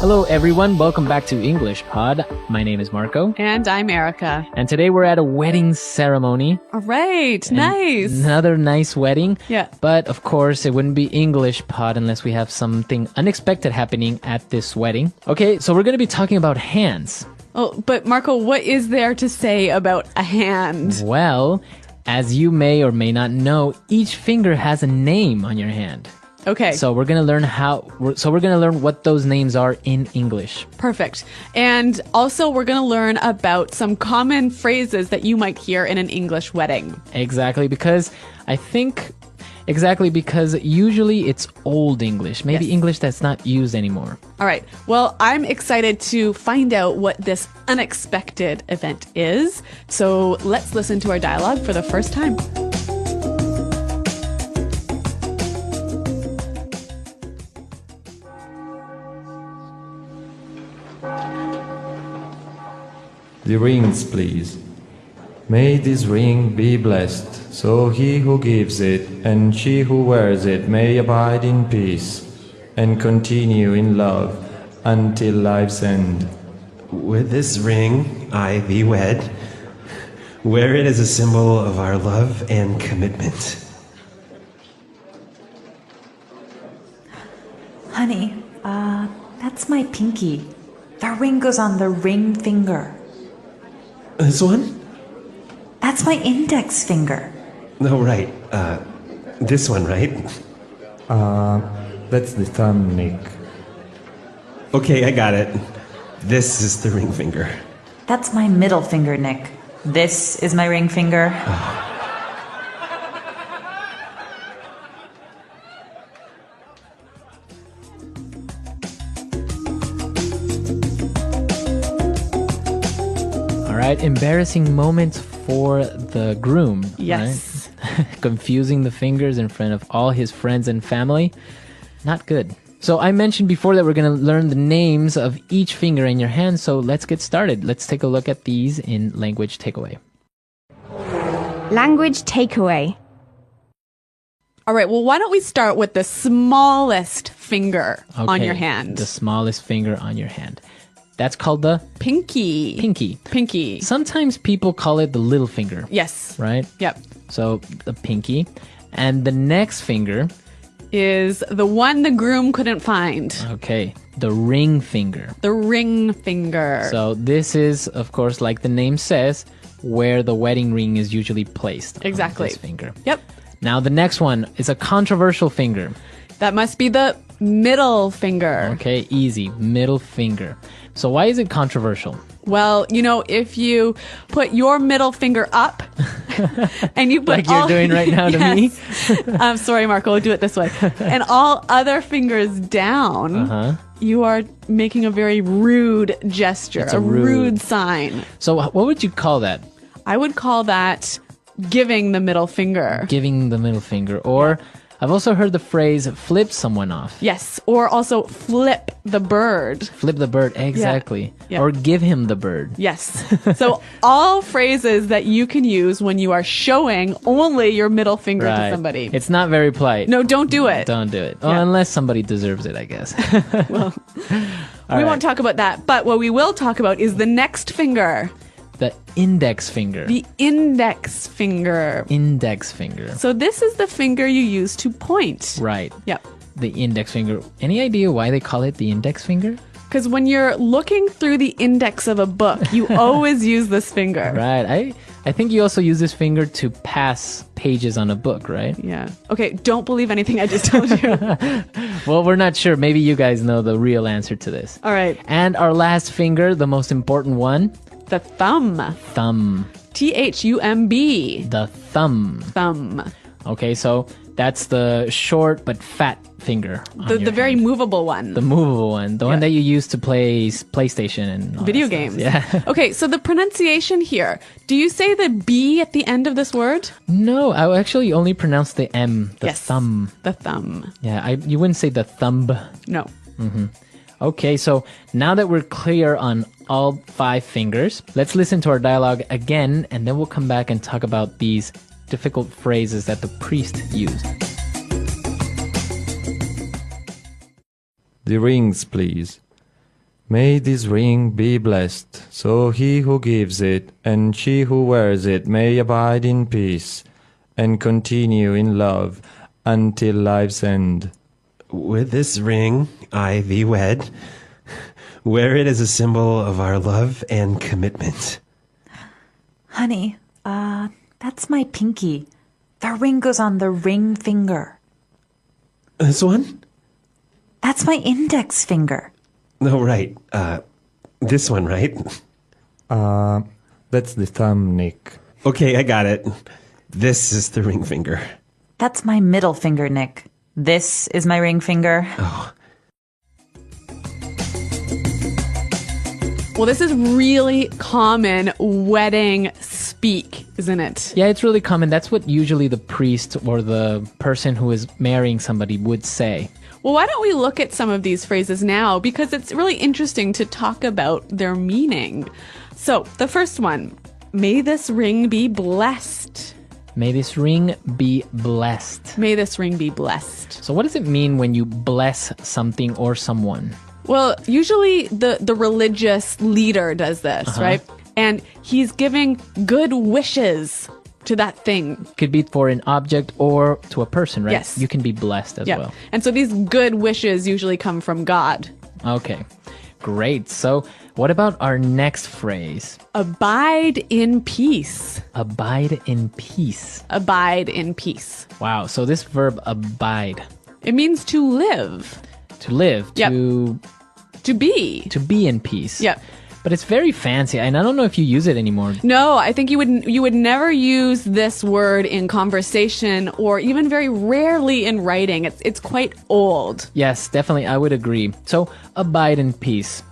Hello everyone, welcome back to English Pod. My name is Marco. And I'm Erica. And today we're at a wedding ceremony. All right, nice. Another nice wedding. Yeah. But of course, it wouldn't be English Pod unless we have something unexpected happening at this wedding. Okay, so we're going to be talking about hands. Oh, but Marco, what is there to say about a hand? Well, as you may or may not know, each finger has a name on your hand. Okay. So we're going to learn what those names are in English. Perfect. And also we're going to learn about some common phrases that you might hear in an English wedding. Exactly, because usually it's old English, maybe Yes. English that's not used anymore. All right. Well, I'm excited to find out what this unexpected event is. So let's listen to our dialogue for the first time. The rings, please. May this ring be blessed, so he who gives it and she who wears it may abide in peace and continue in love until life's end. With this ring, I thee wed. Wear it as a symbol of our love and commitment. Honey, that's my pinky. The ring goes on the ring finger. This one? That's my index finger. No, right. This one, right? That's the thumb, Nick. Okay, I got it. This is the ring finger. That's my middle finger, Nick. This is my ring finger. All right, embarrassing moments for the groom. Yes. Right? Confusing the fingers in front of all his friends and family. Not good. So I mentioned before that we're going to learn the names of each finger in your hand, so let's get started. Let's take a look at these in Language Takeaway. Language takeaway. All right. Well, why don't we start with the smallest finger on Okay, your hand? The smallest finger on your hand. That's called the Pinky. pinky. Pinky. Sometimes people call it the little finger, Yes. right? Yep. So the pinky. And the next finger, Is the one the groom couldn't find. okay, the ring finger. The ring finger. So this is, of course, like the name says, where the wedding ring is usually placed. on Exactly. this finger. Yep. Now the next one is a controversial finger. That must be the middle finger. Okay, easy, middle finger. So why is it controversial? Well, you know, if you put your middle finger up and you put Like you're doing right now to me? I'm sorry, Marco, do it this way. And all other fingers down, you are making a very rude gesture, It's a a rude- rude sign. So what would you call that? I would call that giving the middle finger. Giving the middle finger. Or I've also heard the phrase flip someone off. Yes, or also flip the bird. Flip the bird, exactly. Yeah. Or give him the bird. Yes. So all phrases that you can use when you are showing only your middle finger to somebody. It's not very polite. No, don't do it. Don't do it. Well, Yeah. unless somebody deserves it, I guess. We won't talk about that. But what we will talk about is the next finger, The index finger. the index finger. Index finger. So this is the finger you use to point. Right. Yep. The index finger. Any idea why they call it the index finger? Because when you're looking through the index of a book, you always use this finger. Right. I think you also use this finger to pass pages on a book, right? Yeah. Okay, don't believe anything I just told you. Well, we're not sure. Maybe you guys know the real answer to this. All right. And our last finger, the most important one, The thumb. thumb. T-H-U-M-B. The thumb. Thumb. Okay, so that's the short but fat finger. on The your very hand. movable one. The movable one. The one Yeah. that you use to play PlayStation and all Video that stuff. games. Yeah. Okay, so the pronunciation here. Do you say the B at the end of this word? No, I actually only pronounce the M, the Yes. thumb. The thumb. Yeah, you wouldn't say the thumb. No. Okay, so now that we're clear on all 5 fingers, let's listen to our dialogue again, and then we'll come back and talk about these difficult phrases that the priest used. The rings, please. May this ring be blessed, so he who gives it and she who wears it may abide in peace and continue in love until life's end. With this ring I thee wed. Wear it as a symbol of our love and commitment. Honey, that's my pinky. The ring goes on the ring finger. This one? That's my index finger. No, right. This one, right? That's the thumb, Nick. Okay, I got it. This is the ring finger. That's my middle finger, Nick. This is my ring finger. Well, this is really common wedding speak, isn't it? Yeah, it's really common. That's what usually the priest or the person who is marrying somebody would say. Well, why don't we look at some of these phrases now? Because it's really interesting to talk about their meaning. So, the first one, may this ring be blessed. May this ring be blessed. May this ring be blessed. So what does it mean when you bless something or someone? Well, usually the religious leader does this, right? And he's giving good wishes to that thing. Could be for an object or to a person, right? Yes. You can be blessed as well. And so these good wishes usually come from God. Okay, great. So what about our next phrase? Abide in peace. Abide in peace. Abide in peace. Wow, so this verb abide, It means to live, to live, Yep. to to be. in peace. Yep. But it's very fancy, and I don't know if you use it anymore. No, I think you would never use this word in conversation or even very rarely in writing. It's quite old. Yes, definitely, I would agree. So, abide in peace.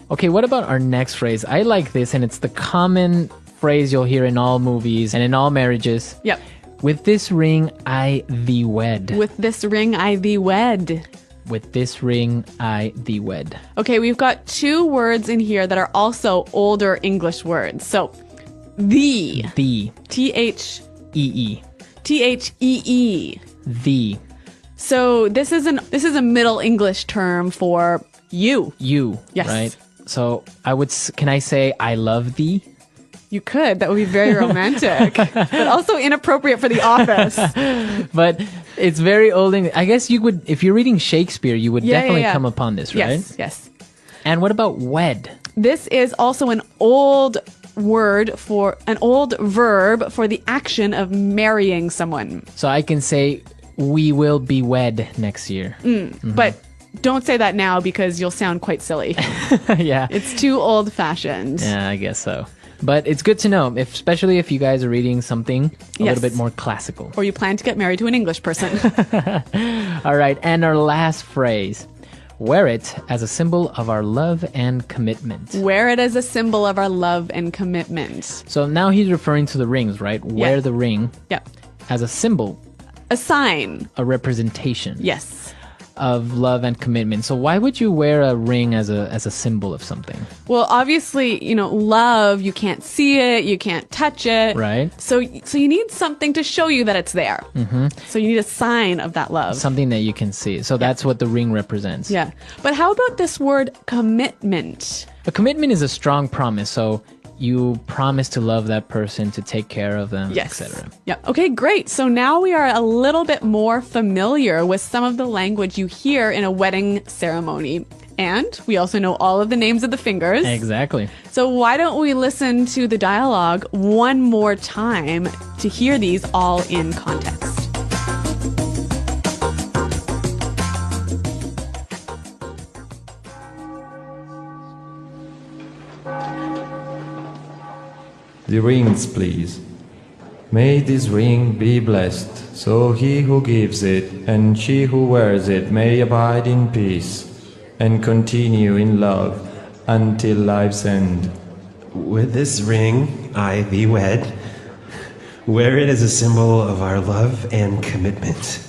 Okay, what about our next phrase? I like this, and it's the common phrase you'll hear in all movies and in all marriages. Yep. With this ring, I thee wed. With this ring I thee wed. With this ring, I thee wed. Okay, we've got two words in here that are also older English words. So, thee, Thee. T-H-E-E. E-E. Thee. So this is a Middle English term for you. You. Yes. Right? So, can I say, I love thee? You could. That would be very romantic, but also inappropriate for the office. But it's very old English. I guess you would, if you're reading Shakespeare, you would definitely come upon this, right? Yes, yes. And what about wed? This is also an old verb for the action of marrying someone. So I can say, we will be wed next year. But don't say that now because you'll sound quite silly. Yeah. It's too old-fashioned. Yeah, I guess so. But it's good to know, especially if you guys are reading something a Yes. little bit more classical. Or you plan to get married to an English person. All right, and our last phrase. Wear it as a symbol of our love and commitment. Wear it as a symbol of our love and commitment. So now he's referring to the rings, right? Wear the ring Yep. as a symbol, A sign. a representation Yes. of love and commitment. So why would you wear a ring as a symbol of something? Well, obviously, love, you can't see it, you can't touch it. Right. So you need something to show you that it's there. Mm-hmm. So you need a sign of that love. Something that you can see. So that's what the ring represents. Yeah. But how about this word commitment? A commitment is a strong promise. So you promise to love that person, to take care of them, Yes. etc. Yeah. Okay, great. So now we are a little bit more familiar with some of the language you hear in a wedding ceremony. And we also know all of the names of the fingers. Exactly. So why don't we listen to the dialogue one more time to hear these all in context? The rings, please. May this ring be blessed, so he who gives it and she who wears it may abide in peace and continue in love until life's end. With this ring I thee wed. Wear it as a symbol of our love and commitment.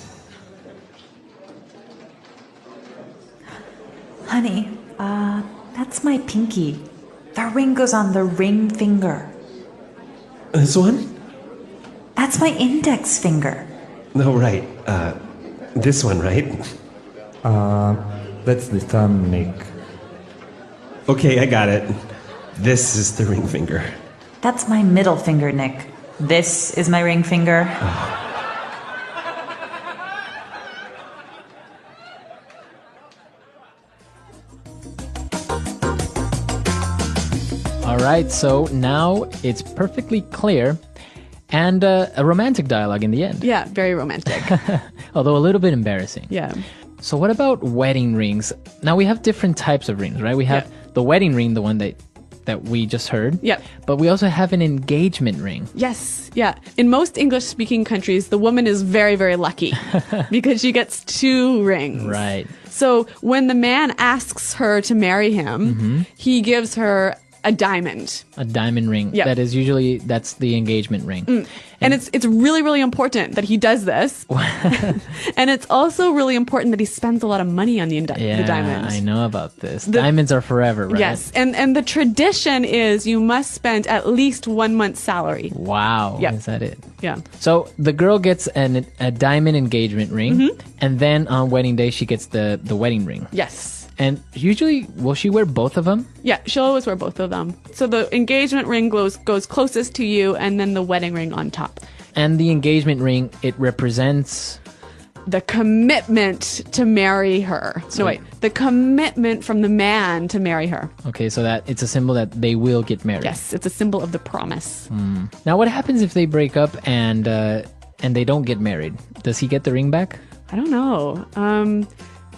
Honey, that's my pinky. The ring goes on the ring finger. This one? That's my index finger. No, right. This one, right? That's the thumb, Nick. Okay, I got it. This is the ring finger. That's my middle finger, Nick. This is my ring finger. All right, so now it's perfectly clear and a romantic dialogue in the end, Yeah, very romantic. although a little bit embarrassing. Yeah. So what about wedding rings? Now we have different types of rings, right? We have the wedding ring, the one that we just heard. Yep. But we also have an engagement ring. Yes. Yeah. In most English speaking countries, the woman is very, very lucky because she gets 2 rings. Right. So when the man asks her to marry him, he gives her a diamond. A diamond ring. Yep. That's the engagement ring. And it's really, really important that he does this. And it's also really important that he spends a lot of money on the diamond. I know about this. Diamonds are forever, right? Yes. And the tradition is you must spend at least 1 month's salary. Wow. Yep. Is that it? Yeah. So the girl gets a diamond engagement ring, and then on wedding day she gets the wedding ring. Yes. And usually, will she wear both of them? Yeah, she'll always wear both of them. So the engagement ring goes closest to you, and then the wedding ring on top. And the engagement ring, it represents... The commitment to marry her. The commitment from the man to marry her. Okay, so that it's a symbol that they will get married. Yes, it's a symbol of the promise. Now, what happens if they break up and they don't get married? Does he get the ring back? I don't know.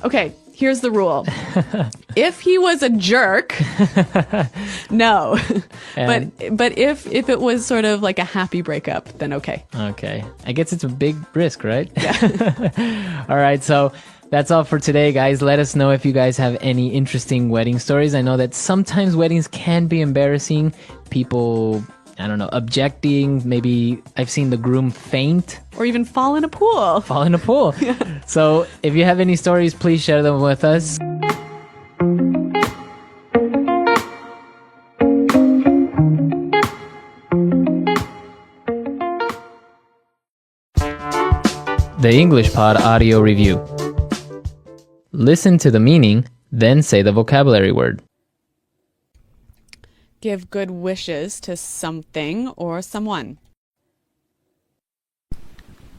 Okay, here's the rule. If he was a jerk, no. But if it was sort of like a happy breakup, then okay. Okay. I guess it's a big risk, right? Yeah. All right, so that's all for today, guys. Let us know if you guys have any interesting wedding stories. I know that sometimes weddings can be embarrassing. People, I don't know, objecting. Maybe I've seen the groom faint. Or even fall in a pool. Fall in a pool. So if you have any stories, please share them with us. The English Pod Audio Review. Listen to the meaning, then say the vocabulary word. Give good wishes to something or someone.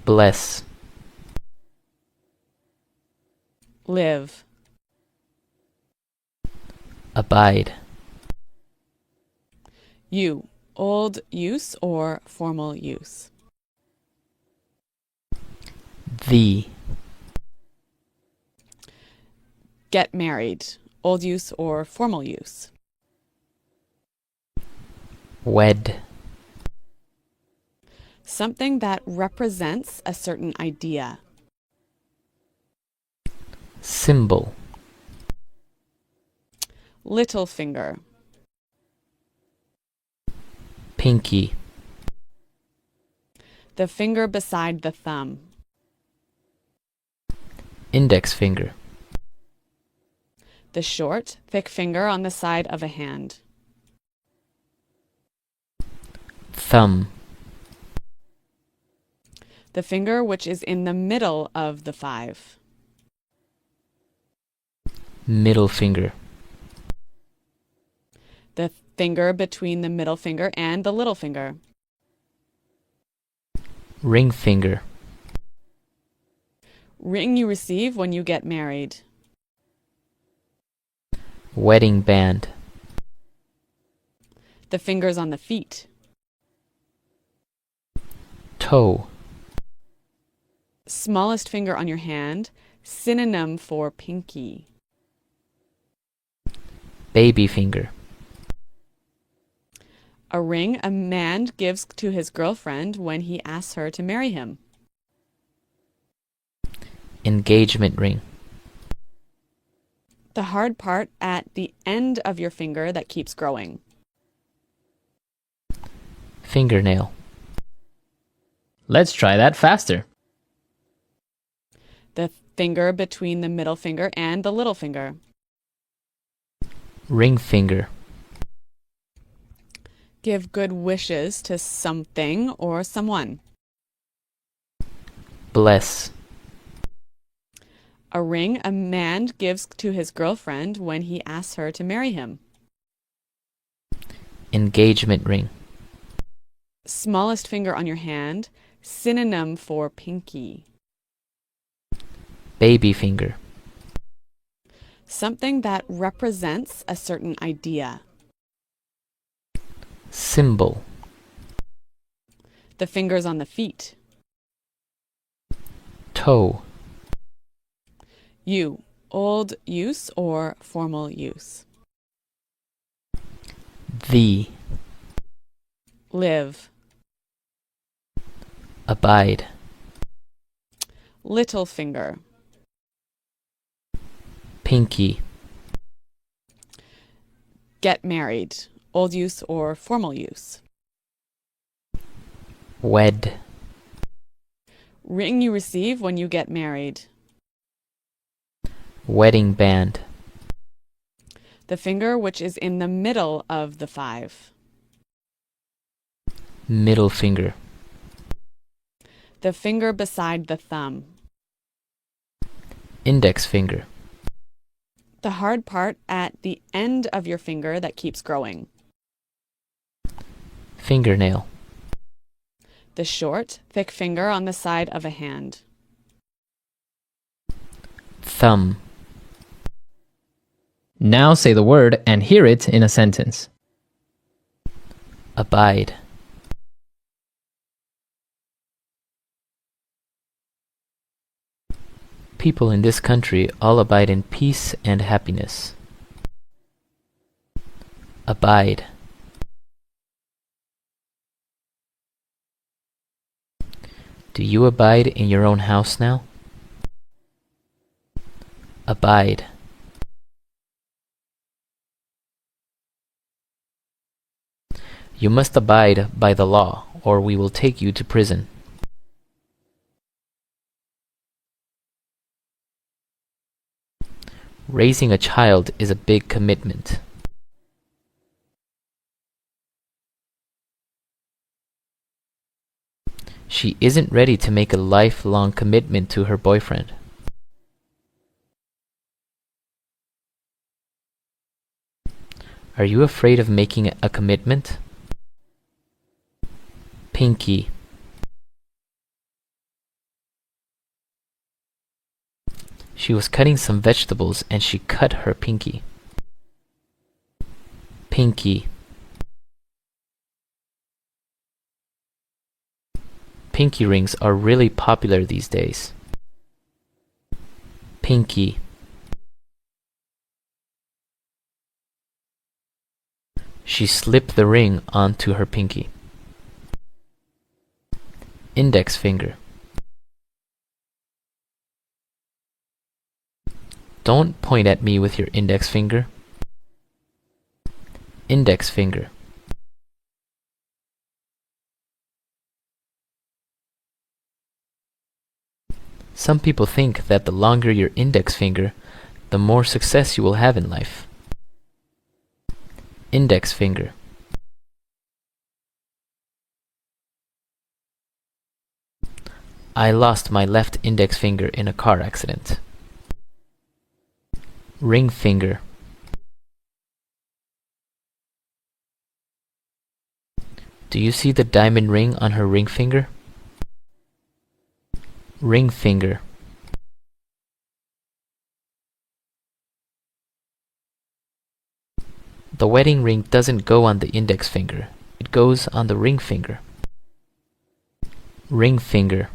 Bless. Live. Abide. You. Old use or formal use. Thee. Get married. Old use or formal use. Wed. Something that represents a certain idea. Symbol. Little finger. Pinky. The finger beside the thumb. Index finger. The short, thick finger on the side of a hand. Thumb. The finger which is in the middle of the 5. Middle finger. The finger between the middle finger and the little finger. Ring finger. Ring you receive when you get married. Wedding band. The fingers on the feet. Toe. Smallest finger on your hand, synonym for pinky. Baby finger. A ring a man gives to his girlfriend when he asks her to marry him. Engagement ring. The hard part at the end of your finger that keeps growing. Fingernail. Let's try that faster. The finger between the middle finger and the little finger. Ring finger. Give good wishes to something or someone. Bless. A ring a man gives to his girlfriend when he asks her to marry him. Engagement ring. Smallest finger on your hand, synonym for pinky. Baby finger. Something that represents a certain idea. Symbol. The fingers on the feet. Toe. You, old use or formal use. The. Live. Abide. Little finger. Pinky. Get married, old use or formal use. Wed. Ring you receive when you get married. Wedding band. The finger which is in the middle of the 5. Middle finger. The finger beside the thumb. Index finger. The hard part at the end of your finger that keeps growing. Fingernail. The short, thick finger on the side of a hand. Thumb. Now say the word and hear it in a sentence. Abide. People in this country all abide in peace and happiness. Abide. Do you abide in your own house now? Abide. You must abide by the law, or we will take you to prison. Raising a child is a big commitment. She isn't ready to make a lifelong commitment to her boyfriend. Are you afraid of making a commitment? Pinky. She was cutting some vegetables and she cut her pinky. Pinky. Pinky rings are really popular these days. Pinky. She slipped the ring onto her pinky. Index finger. Don't point at me with your index finger. Index finger. Some people think that the longer your index finger, the more success you will have in life. Index finger. I lost my left index finger in a car accident. Ring finger. Do you see the diamond ring on her ring finger? Ring finger. The wedding ring doesn't go on the index finger. It goes on the ring finger. Ring finger.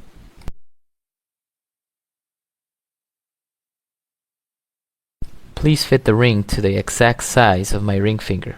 Please fit the ring to the exact size of my ring finger.